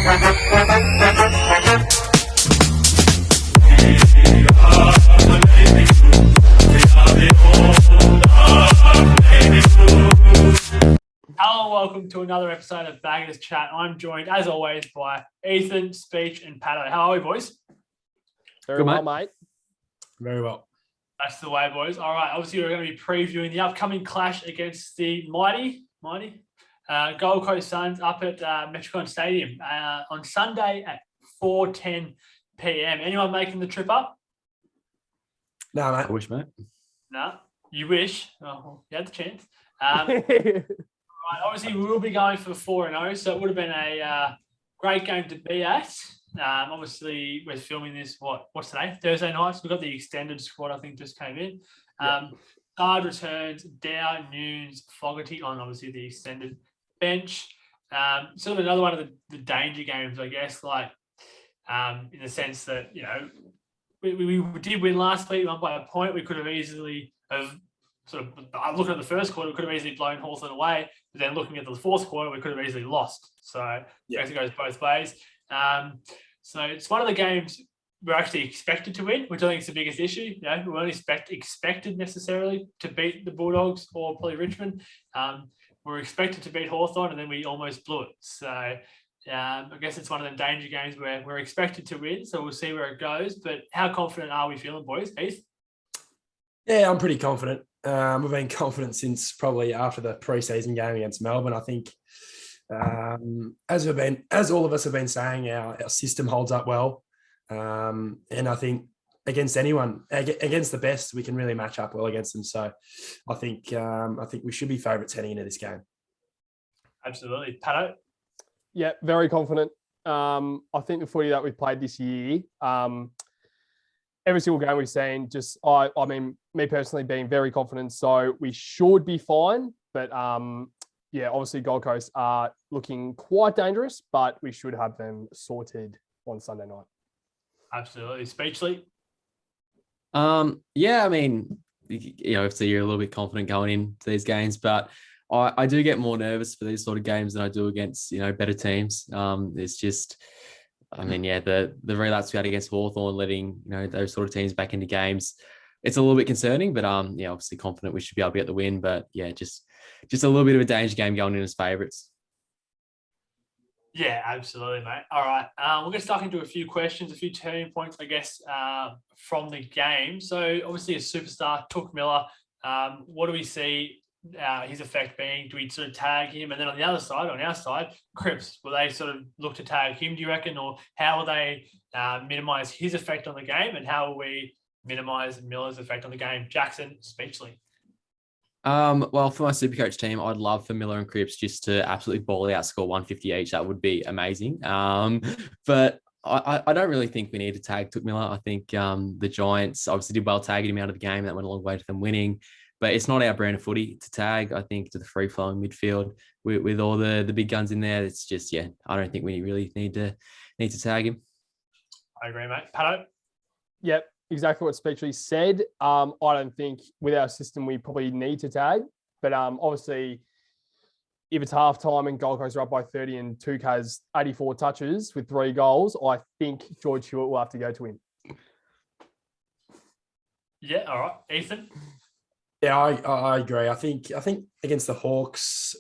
Hello and welcome to another episode of Baggers Chat. I'm joined, as always, by Ethan, Speech, and Pato. How are we, boys? Very well, mate. Very well. That's the way, boys. All right, obviously we're going to be previewing the upcoming clash against the mighty Gold Coast Suns up at Metricon Stadium on Sunday at 4:10 p.m. Anyone making the trip up? No, mate. I wish, mate. No, you wish. Oh, you had the chance. Right, obviously, we will be going for 4-0, so it would have been a great game to be at. Obviously, we're filming this, what's today? Thursday night. So we've got the extended squad, I think, just came in. Sard returns, Dow, Nunes, Fogarty on, obviously, the extended bench. Sort of another one of the danger games, I guess, like in the sense that, you know, we did win last week, won by a point. We could have easily have sort of looking at the first quarter, we could have easily blown Hawthorn away. But then looking at the fourth quarter, we could have easily lost. So I guess it goes both ways. So it's one of the games we're actually expected to win, which I think is the biggest issue. You know, we weren't expected necessarily to beat the Bulldogs or probably Richmond. We're expected to beat Hawthorn, and then we almost blew it. So I guess it's one of them danger games where we're expected to win. So we'll see where it goes. But how confident are we feeling, boys? Heath? Yeah, I'm pretty confident. We've been confident since probably after the pre-season game against Melbourne. I think, as all of us have been saying, our system holds up well, and I think against anyone, against the best, we can really match up well against them. So, I think we should be favourites heading into this game. Absolutely, Pato. Yeah, very confident. I think the footy that we've played this year, every single game we've seen, just I mean, me personally being very confident, so we should be fine. But obviously Gold Coast are looking quite dangerous, but we should have them sorted on Sunday night. Absolutely, Speechley. I mean, you know, obviously you're a little bit confident going into these games, but I do get more nervous for these sort of games than I do against, you know, better teams. It's just, I mean, the relapse we had against Hawthorn, letting, you know, those sort of teams back into games, it's a little bit concerning, but obviously confident we should be able to get the win. But yeah, just a little bit of a danger game going in as favourites. Yeah, absolutely, mate. All right, we're going to start into a few questions, a few turning points, I guess, from the game. So obviously a superstar, Touk Miller. What do we see his effect being? Do we sort of tag him? And then on the other side, on our side, Cripps, will they sort of look to tag him, do you reckon? Or how will they minimise his effect on the game? And how will we minimise Miller's effect on the game? Jackson, Speechley. Well, for my Supercoach team, I'd love for Miller and Cripps just to absolutely ball out, score 150 each. That would be amazing. But I don't really think we need to tag Touk Miller. I think the Giants obviously did well tagging him out of the game. That went a long way to them winning. But it's not our brand of footy to tag. I think to the free-flowing midfield with all the big guns in there, it's just, I don't think we really need to tag him. I agree, mate. Pato? Yep, exactly what Speechley said. I don't think with our system we probably need to tag. But obviously, if it's halftime and Gold Coast are up by 30 and Touk has 84 touches with 3 goals, I think George Hewitt will have to go to him. Yeah, all right. Ethan? Yeah, I agree. I think against the Hawks,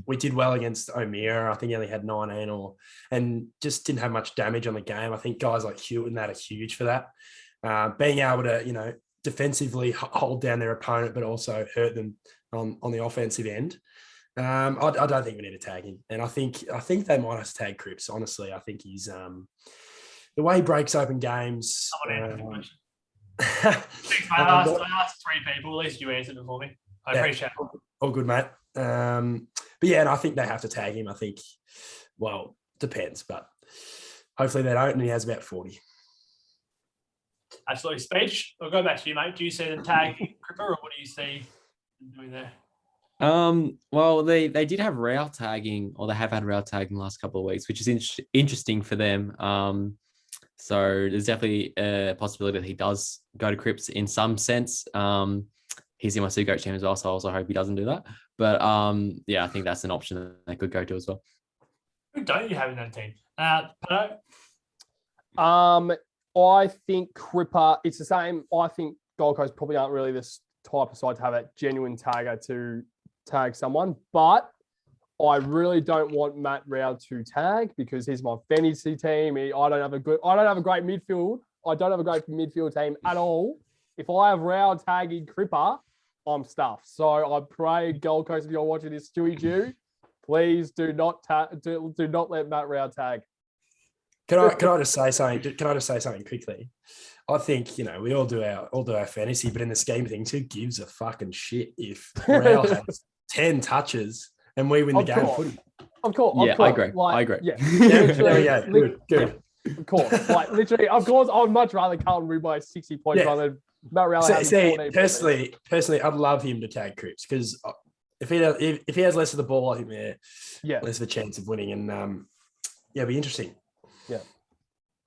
we did well against O'Meara. I think he only had 19 and just didn't have much damage on the game. I think guys like Hewitt and that are huge for that. Being able to, you know, defensively hold down their opponent, but also hurt them on the offensive end. I don't think we need to tag him. And I think they might have to tag Cripps, honestly. I think he's the way he breaks open games. Thanks, mate. I asked 3 people. At least you answered it for me. I appreciate it. All good, mate. But yeah, and I think they have to tag him. I think, well, depends, but hopefully they don't, and he has about 40. Absolutely. Speech, I'll go back to you, mate. Do you see them tagging Cripper, or what do you see them doing there? Well, they did have rail tagging, or they have had rail tagging the last couple of weeks, which is interesting for them. So there's definitely a possibility that he does go to Cripps in some sense. He's in my Supercoach team as well, so I also hope he doesn't do that. But I think that's an option that they could go to as well. Who don't you have in that team? Pato? I think Cripper, it's the same. I think Gold Coast probably aren't really this type of side to have a genuine tagger to tag someone, but I really don't want Matt Rao to tag because he's my fantasy team. I don't have a great midfield. I don't have a great midfield team at all. If I have Rao tagging Cripper, I'm stuffed. So I pray Gold Coast, if you're watching this, Stewie Jew, please do not let Matt Rao tag. Can I just say something? Can I just say something quickly? I think we all do our fantasy, but in the scheme of things, who gives a fucking shit if Rao has 10 touches and we win the game of footy? Of course. Yeah, I agree. I agree. Yeah. There we go. Good. Yeah, of course. Literally, of course, I would much rather Carlton win by 60 points rather than Matt Rao having 14 personally, I'd love him to tag Cripps because if he has less of the ball, I think they're less of a chance of winning, and it'd be interesting. Yeah,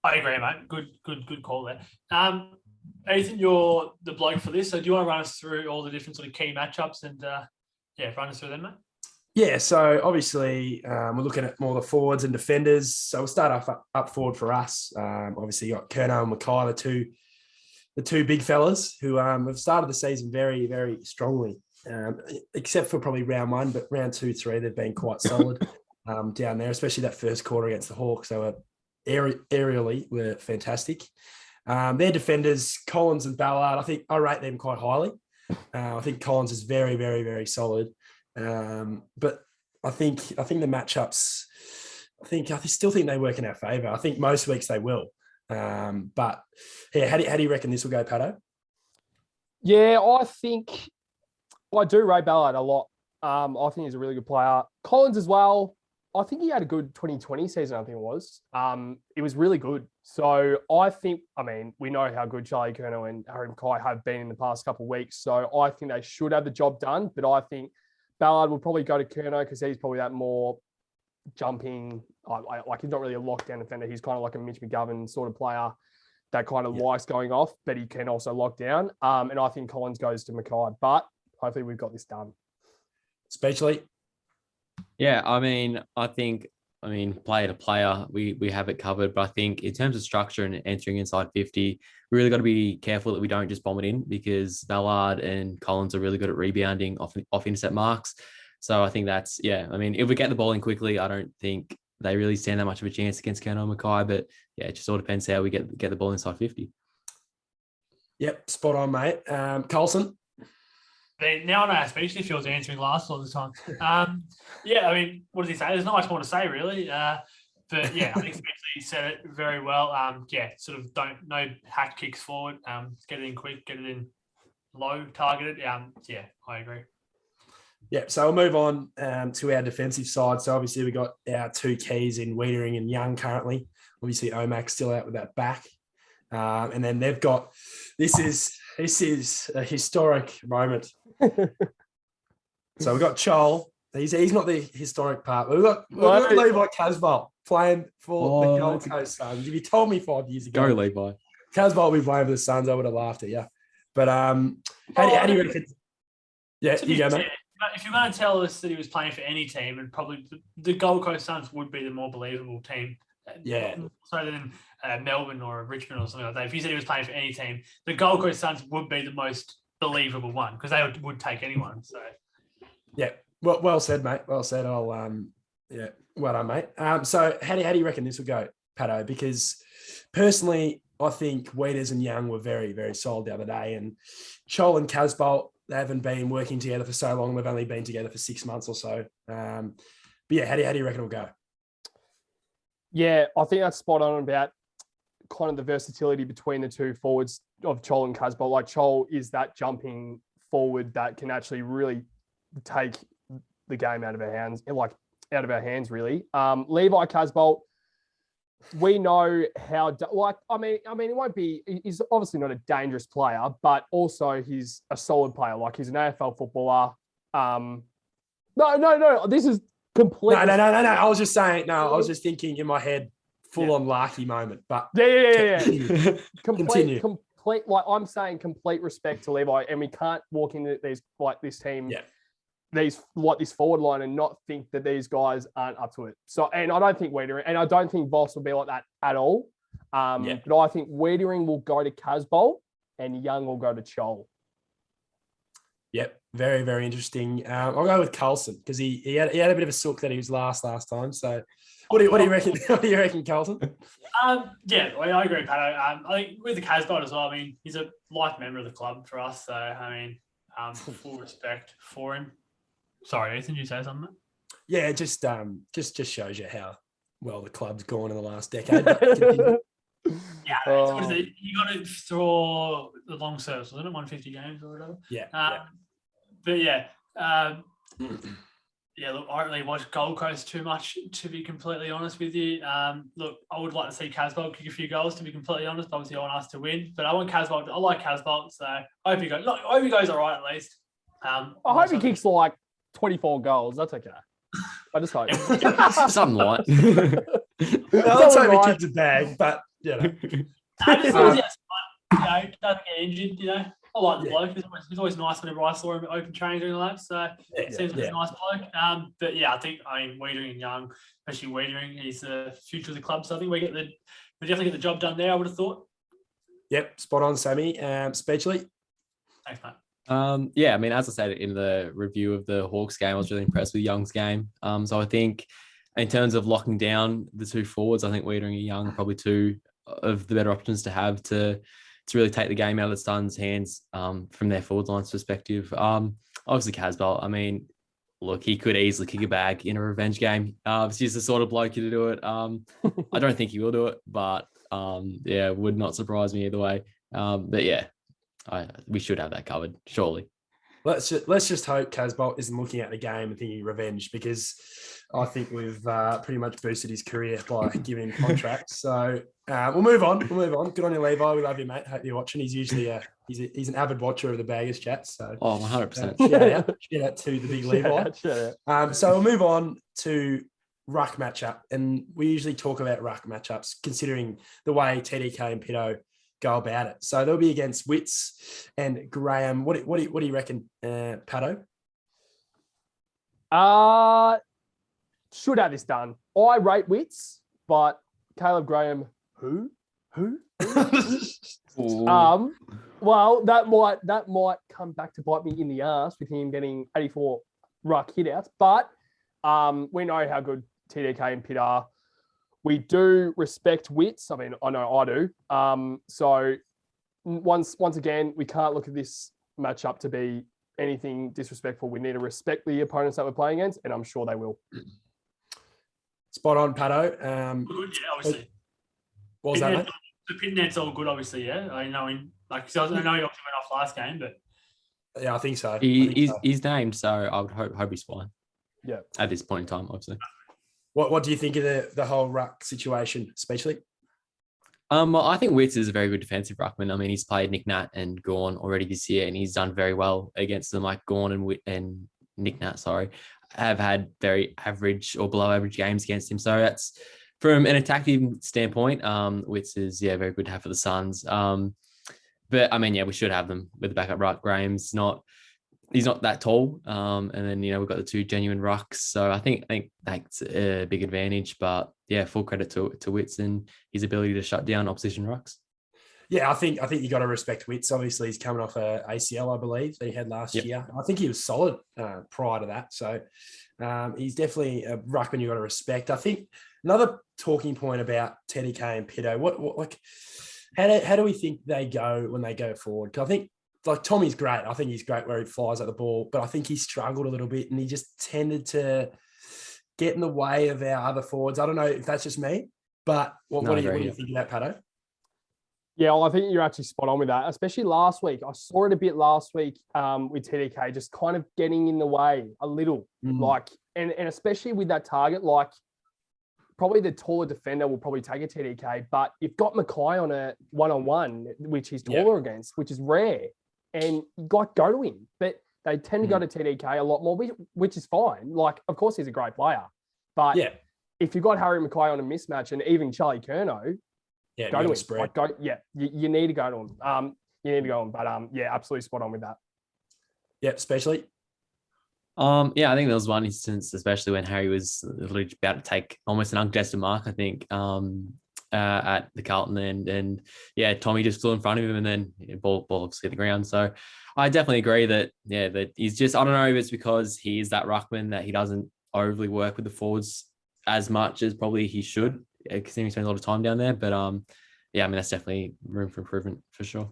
I agree, mate. Good call there. Ethan, you're the bloke for this, so do you want to run us through all the different sort of key matchups and run us through them, mate? Yeah, so obviously we're looking at more the forwards and defenders. So we'll start off up forward for us. Obviously you got Curnow and Mackay, the two big fellas who have started the season very, very strongly, except for probably round 1, but round 2, 3, they've been quite solid down there, especially that first quarter against the Hawks. They were aerially were fantastic. Their defenders, Collins and Ballard, I rate them quite highly. I think Collins is very, very, very solid. But I think the matchups, I still think they work in our favour. I think most weeks they will. But yeah, how do you reckon this will go, Pato? Yeah, I do rate Ballard a lot. I think he's a really good player. Collins as well. I think he had a good 2020 season, I think it was. It was really good. So we know how good Charlie Curnow and Harry Mackay have been in the past couple of weeks. So I think they should have the job done. But I think Ballard will probably go to Curnow because he's probably that more jumping. He's not really a lockdown defender. He's kind of like a Mitch McGovern sort of player that kind of likes going off, but he can also lock down. And I think Collins goes to Mackay. But hopefully we've got this done. Speechley. Yeah, I think player to player, we have it covered. But I think in terms of structure and entering inside 50, we really got to be careful that we don't just bomb it in because Ballard and Collins are really good at rebounding off intercept marks. So I think that's, if we get the ball in quickly, I don't think they really stand that much of a chance against Curnow and Mackay. But yeah, it just all depends how we get the ball inside 50. Yep, spot on, mate. Carlson? Now I know how Speechley feels answering last all the time. What does he say? There's not much more to say, really. I think Speechley said it very well. No hack kicks forward. Get it in quick, get it in low, targeted. I agree. Yeah, so we'll move on to our defensive side. So obviously we got our two keys in Wiedering and Young currently. Obviously Omak's still out with that back. And then they've got this is a historic moment. So we've got Chol. He's not the historic part. We've got Levi Casbolt playing for the Gold Coast Suns. If you told me 5 years ago, go Levi. Casbolt will be playing for the Suns, I would have laughed at you. But how do you reckon? Yeah, you go, mate. If you're going to tell us that he was playing for any team, and probably the Gold Coast Suns would be the more believable team. Yeah. So than Melbourne or Richmond or something like that. If you said he was playing for any team, the Gold Coast Suns would be the most believable one because they would take anyone. So. Yeah. Well said, mate. Well said. I'll well done, mate. So how do you reckon this will go, Pato? Because personally, I think Weeders and Young were very, very solid the other day, and Chol and Casbolt, they haven't been working together for so long. They've only been together for 6 months or so. But yeah, how do you reckon it'll go? Yeah, I think that's spot on about kind of the versatility between the two forwards of Chol and Casbolt. Like Chol is that jumping forward that can actually really take the game out of our hands, really. Levi Casbolt, we know how, it won't be, he's obviously not a dangerous player, but also he's a solid player. Like he's an AFL footballer. No, this is completely. No. I was just saying, I was just thinking in my head, full on Larky moment, but yeah. Continue. Complete, I'm saying complete respect to Levi, and we can't walk into this team this forward line and not think that these guys aren't up to it. So, and I don't think Wiedering, and I don't think Voss will be like that at all. But I think Wiedering will go to Casbolt and Young will go to Chol. Yep, very, very interesting. I'll go with Carlton because he had a bit of a sook that he was last time. So, what do you reckon? What do you reckon, Carlton? Yeah, I agree, Pat. I think with the Casbolt as well. I mean, he's a life member of the club for us. So, I mean, full respect for him. Sorry, Ethan, you say something? Yeah, just shows you how well the club's gone in the last decade. Yeah, what is it? You got it through the long service, wasn't it? 150 games or whatever. Yeah. But yeah, look, I don't really watch Gold Coast too much, to be completely honest with you. Look, I would like to see Casbolt kick a few goals, to be completely honest. Obviously, I want us to win, but I want Casbolt. I like Casbolt, so I hope he goes. Look, I hope he goes all right at least. I hope he kicks like 24 goals. That's okay. I just hope. Something like. I'll take the kids a bag, but you know. Doesn't get injured, I like the bloke. He's always nice whenever I saw him at open training doing laps. So seems like a nice bloke. But yeah, I mean, Wiedering and Young, especially Wiedering, he's the future of the club. So I think we definitely get the job done there, I would have thought. Yep, spot on, Sammy. Speechley. Thanks, mate. I mean, as I said in the review of the Hawks game, I was really impressed with Young's game. So I think in terms of locking down the two forwards, I think Wiedering and Young are probably two of the better options to have to really take the game out of the Suns' hands from their forward line's perspective. Obviously, Casbolt, I mean, look, he could easily kick a bag in a revenge game. He's just the sort of bloke to do it. I don't think he will do it, but would not surprise me either way. We should have that covered, surely. Let's just hope Casbolt isn't looking at the game and thinking revenge, because I think we've pretty much boosted his career by giving him contracts. So we'll move on. Good on you, Levi. We love you, mate. Hope you're watching. He's usually he's an avid watcher of the Baggers chat. So 100%. Shout out to the big Levi. So we'll move on to ruck matchup, and we usually talk about ruck matchups considering the way TDK and Pitto go about it. So they'll be against Witts and Graham. What do you reckon, Patto? Should have this done. I rate Witts, but Caleb Graham, who? Well, that might come back to bite me in the ass with him getting 84 ruck hitouts. But we know how good TDK and Pitt are. We do respect Witts. I mean, I know I do. So once again, we can't look at this matchup to be anything disrespectful. We need to respect the opponents that we're playing against, and I'm sure they will. Spot on, Patto. Good, yeah, obviously. What was that, mate? The pit net's all good, obviously, yeah. I know he obviously went off last game, but yeah, I think so. He's named, so I would hope he's fine. Yeah. At this point in time, obviously. What do you think of the whole ruck situation, especially? I think Witts is a very good defensive ruckman. I mean, he's played Nick Nat and Gawn already this year, and he's done very well against them. Like Gawn and Nick Nat, have had very average or below average games against him. So that's from an attacking standpoint. Witts is very good to have for the Suns. But I mean, we should have them with the backup ruck. He's not that tall. And then, we've got the two genuine rucks. So I think that's a big advantage. But full credit to Witts and his ability to shut down opposition rucks. Yeah, I think you got to respect Witts. Obviously, he's coming off a ACL, I believe, that he had last year. I think he was solid prior to that. So he's definitely a ruckman you got to respect. I think another talking point about TDK and Pitto, how do we think they go when they go forward? Because I think, Tommy's great. I think he's great where he flies at the ball, but I think he struggled a little bit and he just tended to get in the way of our other forwards. I don't know if that's just me, but what do you think of that, Patto? Yeah, well, I think you're actually spot on with that, especially last week. I saw it a bit last week with TDK, just kind of getting in the way a little. And especially with that target, probably the taller defender will probably take a TDK, but you've got Mackay on a one-on-one, which he's taller against, which is rare. And you go to him, but they tend to go to TDK a lot more, which is fine. Of course, he's a great player. But if you've got Harry Mackay on a mismatch and even Charlie Curnow, go to him. You need to go to him. You need to go on. But absolutely spot on with that. Yeah, especially. Yeah, I think there was one instance, especially when Harry was literally about to take almost an uncontested mark, I think, at the Carlton end. And yeah, Tommy just flew in front of him and then ball obviously hit the ground. So I definitely agree that, yeah, that he's just, I don't know if it's because he is that ruckman that he doesn't overly work with the forwards as much as probably he should, considering he spends a lot of time down there. But yeah, I mean, that's definitely room for improvement for sure.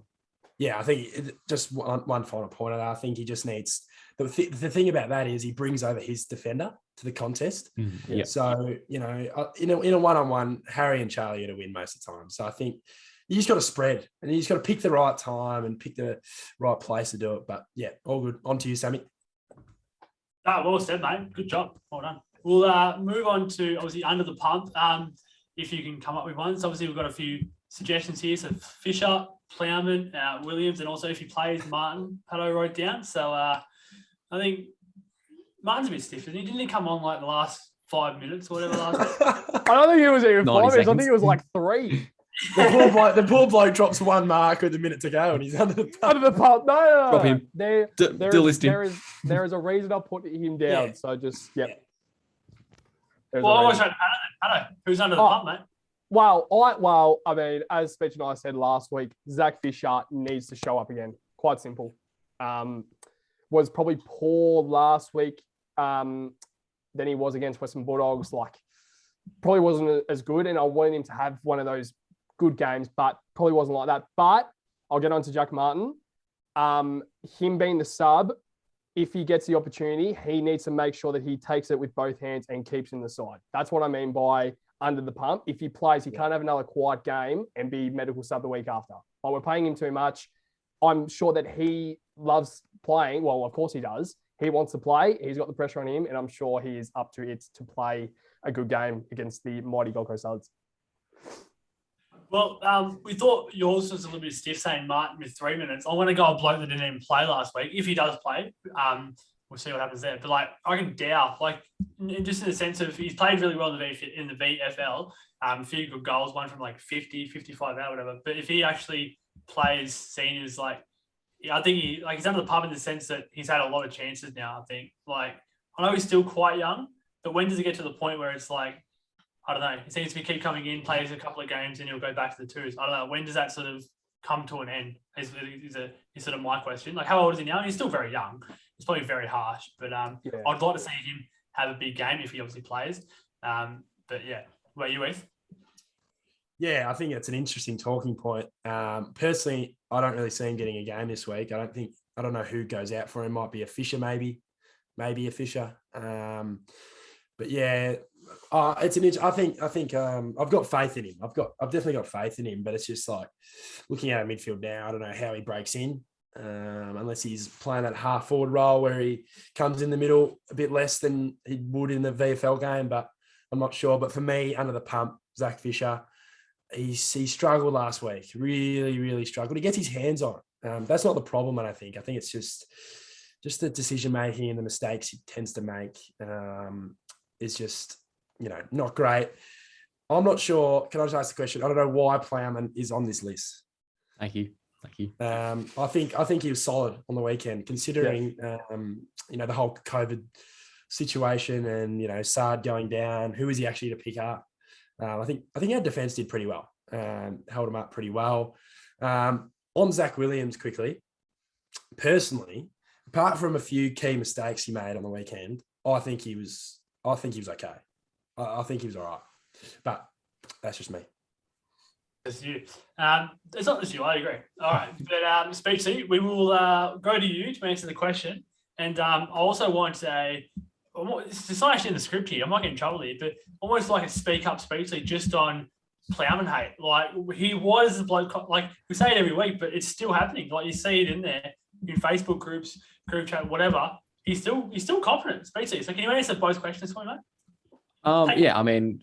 Yeah, I think just one final point of that. I think he just needs the thing about that is he brings over his defender to the contest. Yeah. So in a one-on-one, Harry and Charlie are to win most of the time. So I think you just got to spread and you just got to pick the right time and pick the right place to do it. But yeah, all good. On to you, Sammy. Well said, mate. Good job. Well done. We'll move on to obviously under the pump. If you can come up with one. So obviously we've got a few suggestions here. So Fisher, Plowman, Williams, and also if he plays, Martin, Pato wrote down. So I think Martin's a bit stiff, isn't he? Didn't he come on like the last 5 minutes or whatever last week? I don't think it was even 5 minutes. I think it was like 3. The poor bloke drops one mark with a minute to go and he's under the pump. Under the pump. No. Drop him. There is a reason I put him down. Yeah. So just, yep. Well, I was trying to Pato. Who's under the pump, mate? Well, I mean, as Mitch and I said last week, Zach Fisher needs to show up again. Quite simple. Was probably poor last week than he was against Western Bulldogs. Like, probably wasn't as good, and I wanted him to have one of those good games, but probably wasn't like that. But I'll get on to Jack Martin. Him being the sub, if he gets the opportunity, he needs to make sure that he takes it with both hands and keeps in the side. That's what I mean by under the pump. If he plays, he can't have another quiet game and be medical sub the week after. But we're paying him too much. I'm sure that he loves playing. Well, of course he does. He wants to play. He's got the pressure on him, and I'm sure he is up to it to play a good game against the mighty Gold Coast Suds. Well, we thought yours was a little bit stiff saying Martin with 3 minutes. I want to go a bloke that didn't even play last week. If he does play, we'll see what happens there. But like, I can Dow, like, just in the sense of he's played really well in the VFL. A few good goals, one from like 50, 55 out, whatever. But if he actually plays seniors, like, I think he's under the pump in the sense that he's had a lot of chances now. I think, like, I know he's still quite young, but when does it get to the point where it's like, I don't know, he seems to keep coming in, plays a couple of games, and he'll go back to the twos. I don't know. When does that sort of come to an end? Is sort of my question. Like, how old is he now? He's still very young. It's probably very harsh, but I'd like to see him have a big game if he obviously plays. But yeah, what are you with? Yeah, I think it's an interesting talking point. Personally, I don't really see him getting a game this week. I don't know who goes out for him. Might be a Fisher, maybe a Fisher. But yeah, it's an. I think I've got faith in him. I've definitely got faith in him. But it's just like looking at a midfield now. I don't know how he breaks in, unless he's playing that half forward role where he comes in the middle a bit less than he would in the VFL game. But I'm not sure. But for me, under the pump, Zach Fisher, he struggled last week. Really, really struggled. He gets his hands on it. That's not the problem. I think it's just the decision making and the mistakes he tends to make. Is just, not great. I'm not sure. Can I just ask the question? I don't know why Plowman is on this list. Thank you. I think he was solid on the weekend, considering the whole COVID situation and Sard going down. Who is he actually to pick up? I think our defense did pretty well. Held him up pretty well. On Zach Williams, quickly. Personally, apart from a few key mistakes he made on the weekend, I think he was okay. I think he was all right. But that's just me. It's you. It's not just you. I agree. All right. But Speechy, we will go to you to answer the question. And I also want it's not actually in the script here. I'm not getting in trouble here, but almost like a speak up Speechy just on Plowman hate. Like, he was the bloke, like, we say it every week, but it's still happening. Like, you see it in there in Facebook groups, group chat, whatever. He's still confident, Speechy. So can you answer both questions for me, mate? Yeah, I mean,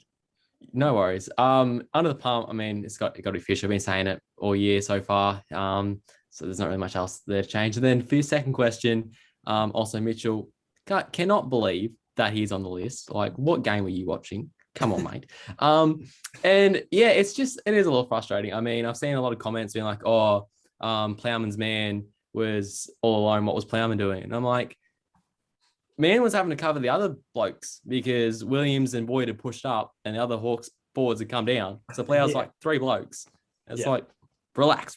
no worries. Under the pump, I mean, it's got to be Fisher. I've been saying it all year so far. So there's not really much else there to change. And then for your second question, also Mitchell, cannot believe that he's on the list. Like, what game were you watching? Come on, mate. And yeah, it is a little frustrating. I mean, I've seen a lot of comments being like, Plowman's man was all alone. What was Plowman doing? And I'm like, Man was having to cover the other blokes because Williams and Boyd had pushed up and the other Hawks forwards had come down. So play was like 3 blokes. It's like, relax.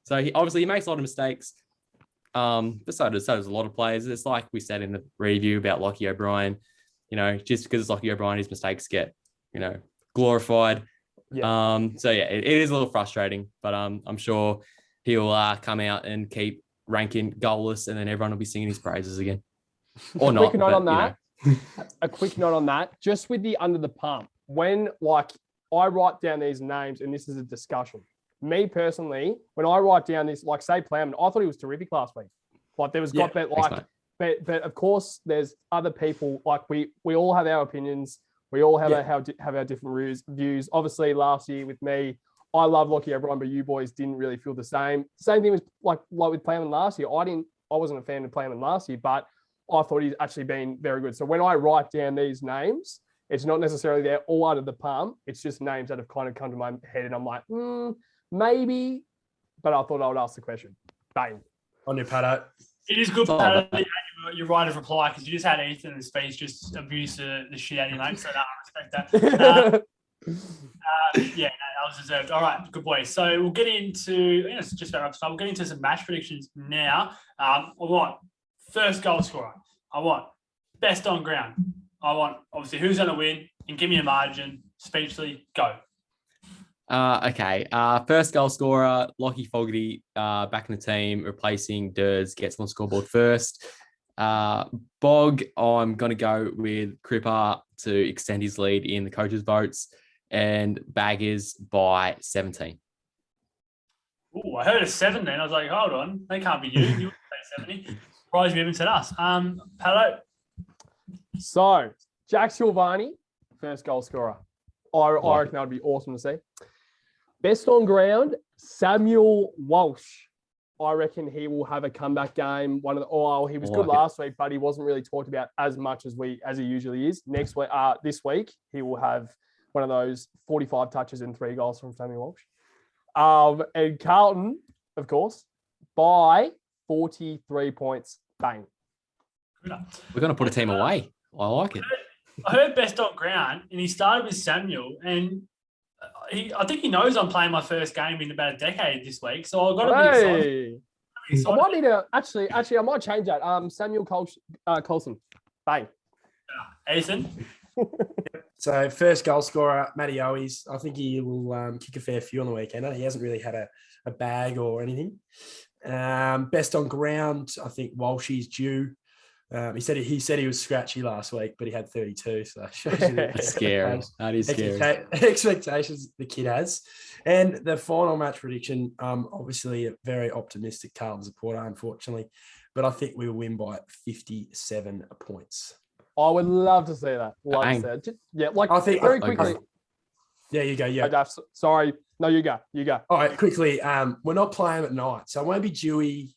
So he makes a lot of mistakes. But so does a lot of players. It's like we said in the review about Lockie O'Brien, just because it's Lockie O'Brien, his mistakes get, glorified. Yeah. So yeah, it is a little frustrating, but I'm sure he'll come out and keep ranking goalless, and then everyone will be singing his praises again. Or not. Quick note on that. A quick note on that. Just with the under the pump, when I write down these names, and this is a discussion. Me personally, when I write down this, like say Plowman, I thought he was terrific last week. Like there was but of course there's other people. Like we all have our opinions. We all have our different views. Obviously, last year with me, I love Lockie O'Brien, but you boys didn't really feel the same. Same thing was like with Plowman last year. I wasn't a fan of Plowman last year, but I thought he's actually been very good. So when I write down these names, it's not necessarily they're all out of the pump. It's just names that have kind of come to my head, and I'm like, maybe. But I thought I would ask the question. Bang. On your Pato. It is good, Pato, that you're right of reply, because you just had Ethan in space just abuse the shit out of you, mate. So I respect that. That was deserved. All right, good boy. So we'll get into, it's just about up. We'll get into some match predictions now. I want first goal scorer. I want best on ground. I want, obviously, who's going to win, and give me a margin. Speechley, go. Okay. First goal scorer, Lockie Fogarty, back in the team, replacing Durs, gets on the scoreboard first. Bog, I'm going to go with Cripper to extend his lead in the coaches' votes, and Baggers by 17. Oh, I heard a 7 then. I was like, hold on, they can't be you. You would say 70. Surprised you haven't said us. Pato. So, Jack Silvani, first goal scorer. I reckon that would be awesome to see. Best on ground, Samuel Walsh. I reckon he will have a comeback game. He was good last week, but he wasn't really talked about as much as he usually is. Next week, this week, he will have one of those 45 touches and 3 goals from Samuel Walsh. And Carlton, of course, by 43 points. Bang. We're going to put a team away. I like it. I heard best on ground, and he started with Samuel, and I think he knows I'm playing my first game in about a decade this week, so I've got to be excited. I might need to actually. I might change that. Samuel Coulson. Bang. Ethan. So first goal scorer, Matty Owies. I think he will kick a fair few on the weekend. He hasn't really had a bag or anything. Best on ground, I think Walshy's due. He said he was scratchy last week, but he had 32. So that shows you That's scary. That is scary. Expectations the kid has. And the final match prediction, obviously a very optimistic Carlton supporter, unfortunately, but I think we will win by 57 points. I would love to see that. I think very quickly. You go. Yeah. Sorry. No, you go. All right, quickly. We're not playing at night, so it won't be dewy.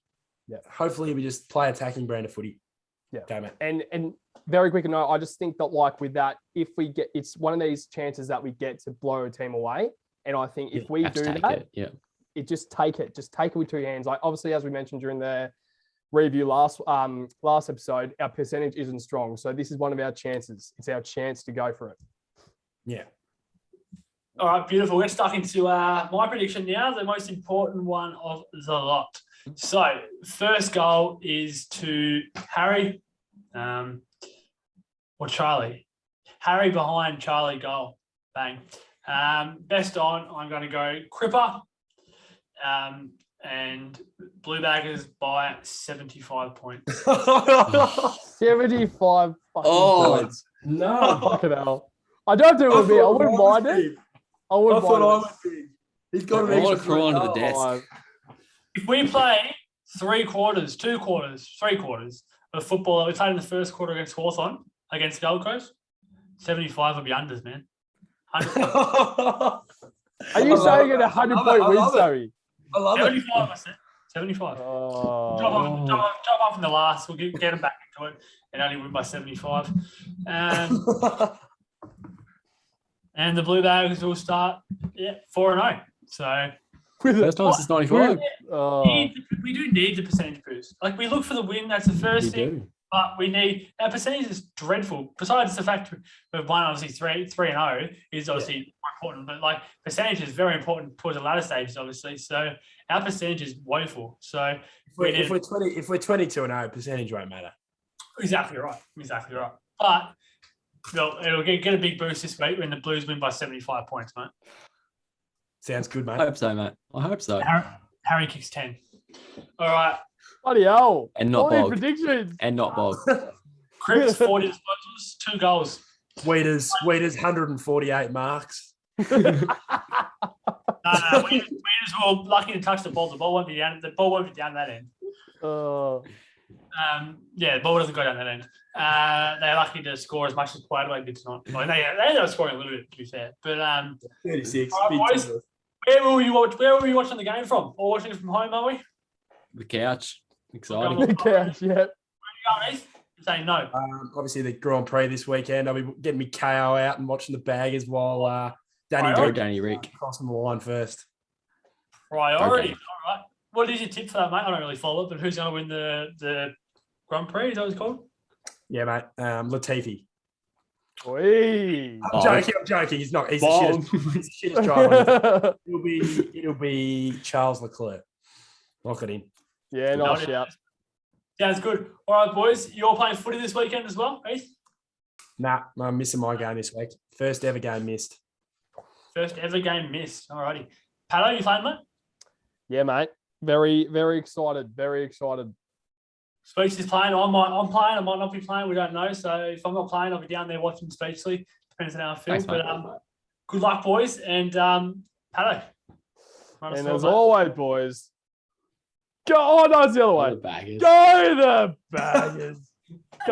Yeah. Hopefully, we just play attacking brand of footy. Yeah. Damn it. And very quick note, I just think that with that, if we get, it's one of these chances that we get to blow a team away. And I think if we do that, just take it with 2 hands. Like obviously, as we mentioned during the review last episode, our percentage isn't strong. So this is one of our chances. It's our chance to go for it. Yeah. All right, beautiful. We're stuck into my prediction now, the most important one of the lot. So, first goal is to Harry or Charlie. Harry behind Charlie goal. Bang. Best on, I'm going to go Cripper and Blue Baggers by 75 points. 75 points. No. Fucking hell. I don't do it with me. I wouldn't mind it. I would be. He's got to make crawl under the desk. If we play 3 quarters of football that we played in the first quarter against Hawthorn, against Gold Coast, 75 will be unders, man. Are you saying it 100-point win, Sorry? I love 75, I said. 75. Jump off in the last. We'll get them back into it and only win by 75. And the Blue Bags will start 4-0. So first time since 95. We do need the percentage boost. Like we look for the win. That's the first thing. But we need our percentage is dreadful. Besides the fact we've won obviously 3-0 is obviously more important, but like percentage is very important towards the latter stages, obviously. So our percentage is woeful. So if we're 22-0, percentage won't matter. Exactly right. But it'll get a big boost this week when the Blues win by 75 points, mate. Sounds good, mate. I hope so, mate. I hope so. Harry kicks 10. All right. Bloody hell. And not All Bog. these predictions. And not Bog. Cripps, 40 disposals, 2 goals. Weeders, 148 marks. Weeders were lucky to touch the ball. The ball won't be down that end. The ball doesn't go down that end. They're lucky to score as much as Quadway did tonight. Well, they ended up scoring a little bit, to be fair. But 36. all right, boys, where were you watching the game from? Or watching it from home, are we? The couch. Exciting. The couch, yeah. Where are you going, Heath? You're saying no. Obviously, the Grand Prix this weekend. I'll be getting me KO out and watching the baggers while Danny Rick crossing the line first. Priority. Okay. All right. What is your tip for that, mate? I don't really follow it, but who's going to win the Grand Prix? Is that what it's called? Yeah, mate. Latifi. Oi. I'm joking. He's not. He's the shittest driver. It'll be Charles Leclerc. Lock it in. Yeah, nice shout. Sounds good. All right, boys. You're playing footy this weekend as well, Heath? Nah, I'm missing my game this week. First ever game missed. First ever game missed. All righty. Pato, you playing, mate? Yeah, mate. Very, very excited. Very excited. Speechless playing. I'm playing. I might not be playing. We don't know. So if I'm not playing, I'll be down there watching Speechless. Depends on how I feel. Thanks, but good luck, boys. And Pato. And as always, boys. Go! Oh, no, it's the other way. The baggers. Go the baggers.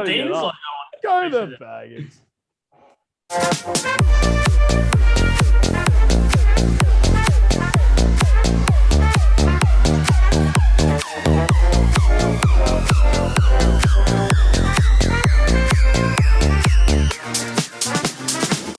Dean's like Go the baggers.